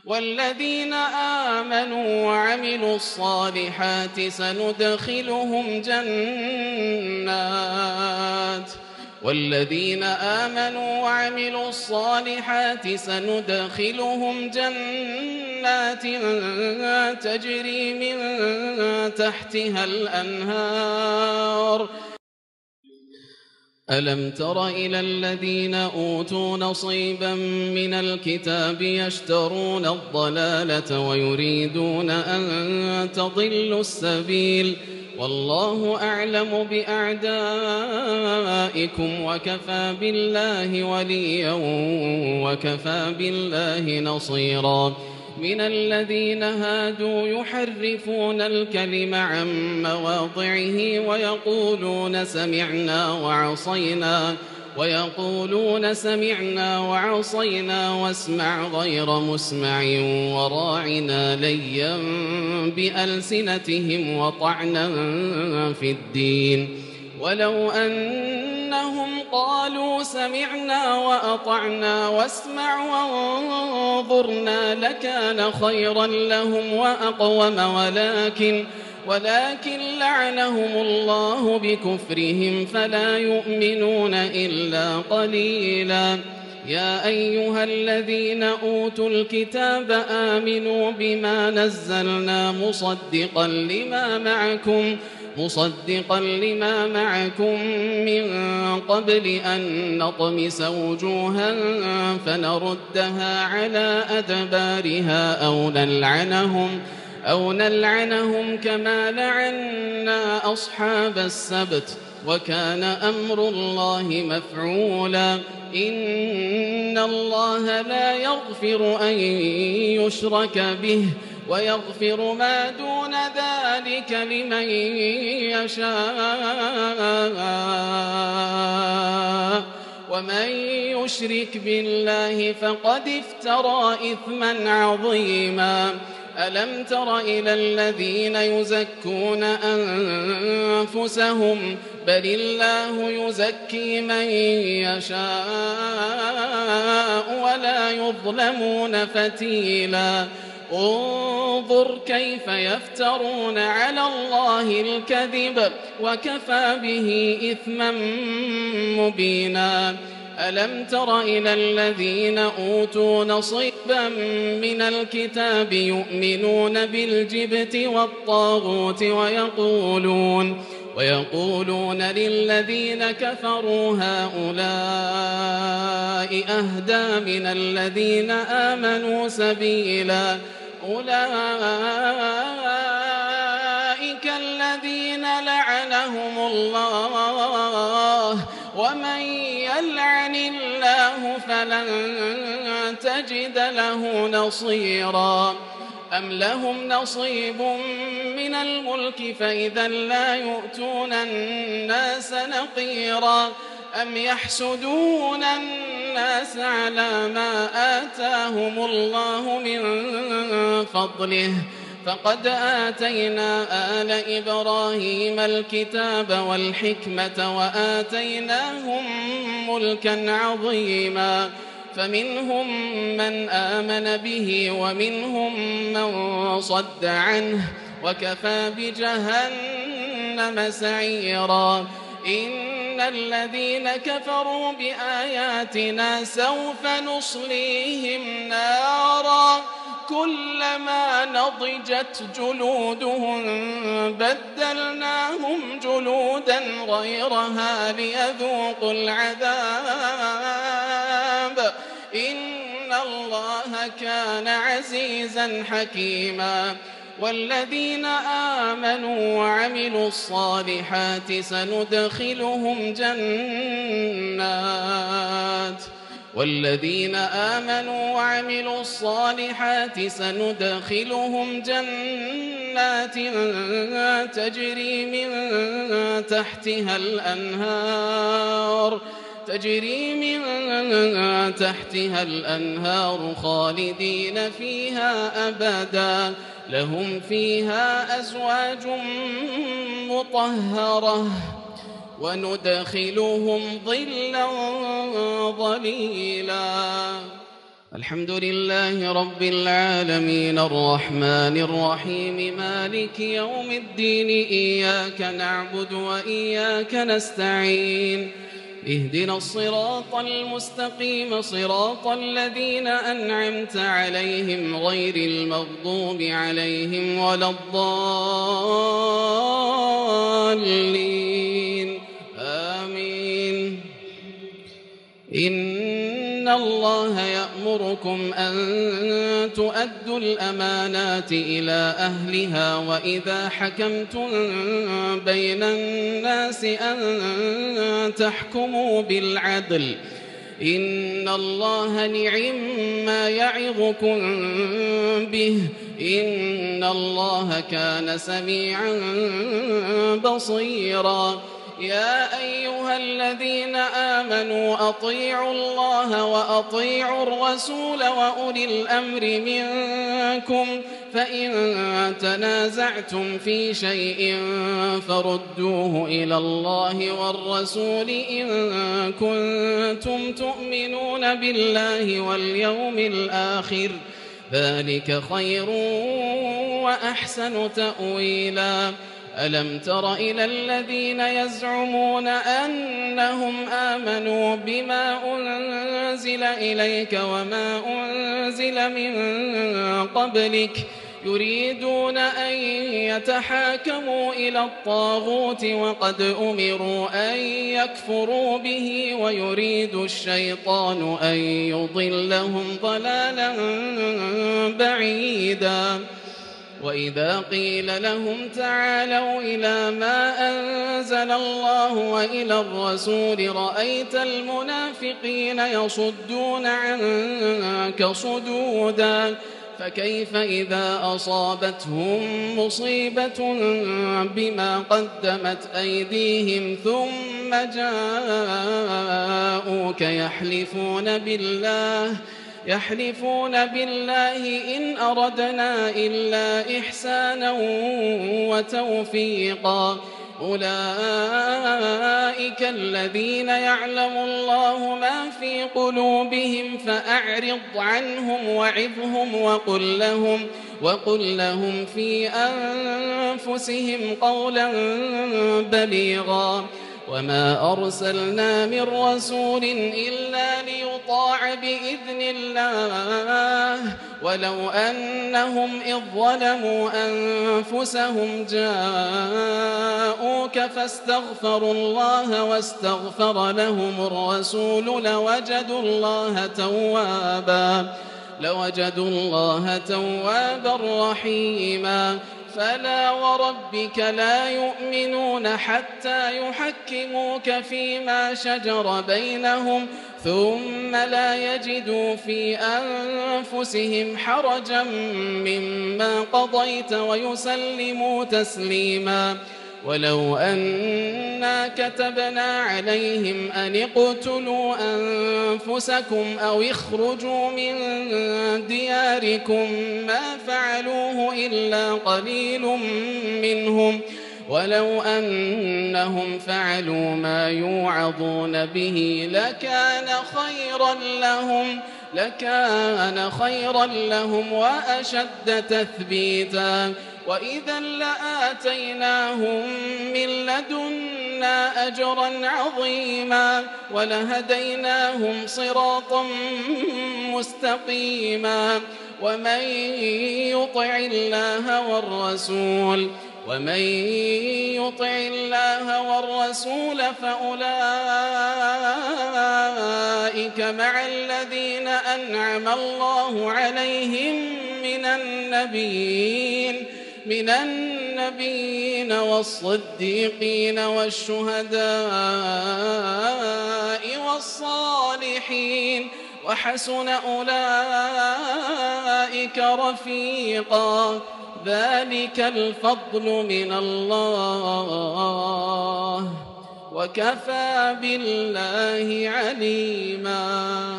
والذين آمنوا وعملوا الصالحات سندخلهم جنات تجري من تحتها الأنهار. ألم تر إلى الذين أوتوا نصيبا من الكتاب يشترون الضلالة ويريدون أن تضلوا السبيل والله أعلم بأعدائكم وكفى بالله وليا وكفى بالله نصيرا. من الذين هادوا يحرفون الكلم عن مواضعه ويقولون سمعنا وعصينا واسمع غير مسمع وراعنا ليا بألسنتهم وطعنا في الدين. ولو أنهم قالوا سمعنا وأطعنا واسمع وانظرنا لكان خيرا لهم وأقوم ولكن لعنهم الله بكفرهم فلا يؤمنون إلا قليلا. يا أيها الذين أوتوا الكتاب آمنوا بما نزلنا مصدقا لما معكم من قبل أن نطمس وجوها فنردها على أدبارها أو نلعنهم كما لعنا أصحاب السبت وكان أمر الله مفعولا. إن الله لا يغفر أن يشرك به ويغفر ما دون ذلك لمن يشاء ومن يشرك بالله فقد افترى إثما عظيما. ألم تر إلى الذين يزكون أنفسهم بل الله يزكي من يشاء ولا يظلمون فتيلا. انظر كيف يفترون على الله الكذب وكفى به إثما مبينا. ألم تر إلى الذين أوتوا نصيبا من الكتاب يؤمنون بالجبت والطاغوت ويقولون للذين كفروا هؤلاء أهدى من الذين آمنوا سبيلا. أولئك الذين لعنهم الله ومن يلعن الله فلن تجد له نصيرا. أم لهم نصيب من الملك فإذا لا يؤتون الناس نقيرا. أم يحسدون الناس على ما آتاهم الله من فضله فقد آتينا آل إبراهيم الكتاب والحكمة وآتيناهم ملكا عظيما. فمنهم من آمن به ومنهم من صد عنه وكفى بجهنم سعيرا. إن الذين كفروا بآياتنا سوف نصليهم نارا كلما نضجت جلودهم بدلناهم جلودا غيرها ليذوقوا العذاب إن الله كان عزيزا حكيما. والذين آمنوا وعملوا الصالحات سندخلهم جنات تجري من تحتها الأنهار خالدين فيها أبدا لهم فيها أزواج مطهرة وندخلهم ظلا ظليلا. الحمد لله رب العالمين الرحمن الرحيم مالك يوم الدين إياك نعبد وإياك نستعين اهدنا الصراط المستقيم صراط الذين أنعمت عليهم غير المغضوب عليهم ولا الضالين آمين. إن الله يأمركم أن تؤدوا الأمانات إلى أهلها وإذا حكمتم بين الناس أن تحكموا بالعدل إن الله نعم يعظكم به إن الله كان سميعا بصيرا. يا أيها الذين آمنوا أطيعوا الله وأطيعوا الرسول وأولي الأمر منكم فإن تنازعتم في شيء فردوه إلى الله والرسول إن كنتم تؤمنون بالله واليوم الآخر ذلك خير وأحسن تأويلا. ألم تر إلى الذين يزعمون أنهم آمنوا بما أنزل إليك وما أنزل من قبلك يريدون أن يتحاكموا إلى الطاغوت وقد أمروا أن يكفروا به ويريد الشيطان أن يضلهم ضلالا بعيدا. وإذا قيل لهم تعالوا إلى ما أنزل الله وإلى الرسول رأيت المنافقين يصدون عنك صدودا. فكيف إذا أصابتهم مصيبة بما قدمت أيديهم ثم جاءوك يحلفون بالله إن أردنا إلا إحسانا وتوفيقا. أولئك الذين يعلم الله ما في قلوبهم فأعرض عنهم وعظهم وقل لهم في أنفسهم قولا بليغا. وما أرسلنا من رسول إلا ليطاع بإذن الله ولو أنهم إذ ظلموا أنفسهم جاءوك فاستغفروا الله واستغفر لهم الرسول لوجدوا الله توابا رحيما. فلا وربك لا يؤمنون حتى يحكموك فيما شجر بينهم ثم لا يجدوا في أنفسهم حرجا مما قضيت ويسلموا تسليما. ولو أنا كتبنا عليهم أن اقتلوا أنفسكم أو اخرجوا من دياركم ما فعلوه إلا قليل منهم ولو أنهم فعلوا ما يوعظون به لكان خيرا لهم وأشد تثبيتا. وإذا لآتيناهم من لدنا أجرا عظيما ولهديناهم صراطا مستقيما. ومن يطع الله والرسول فأولئك مع الذين أنعم الله عليهم من النبيين والصديقين والشهداء والصالحين وحسن أولئك رفيقا. ذلك الفضل من الله وكفى بالله عليما.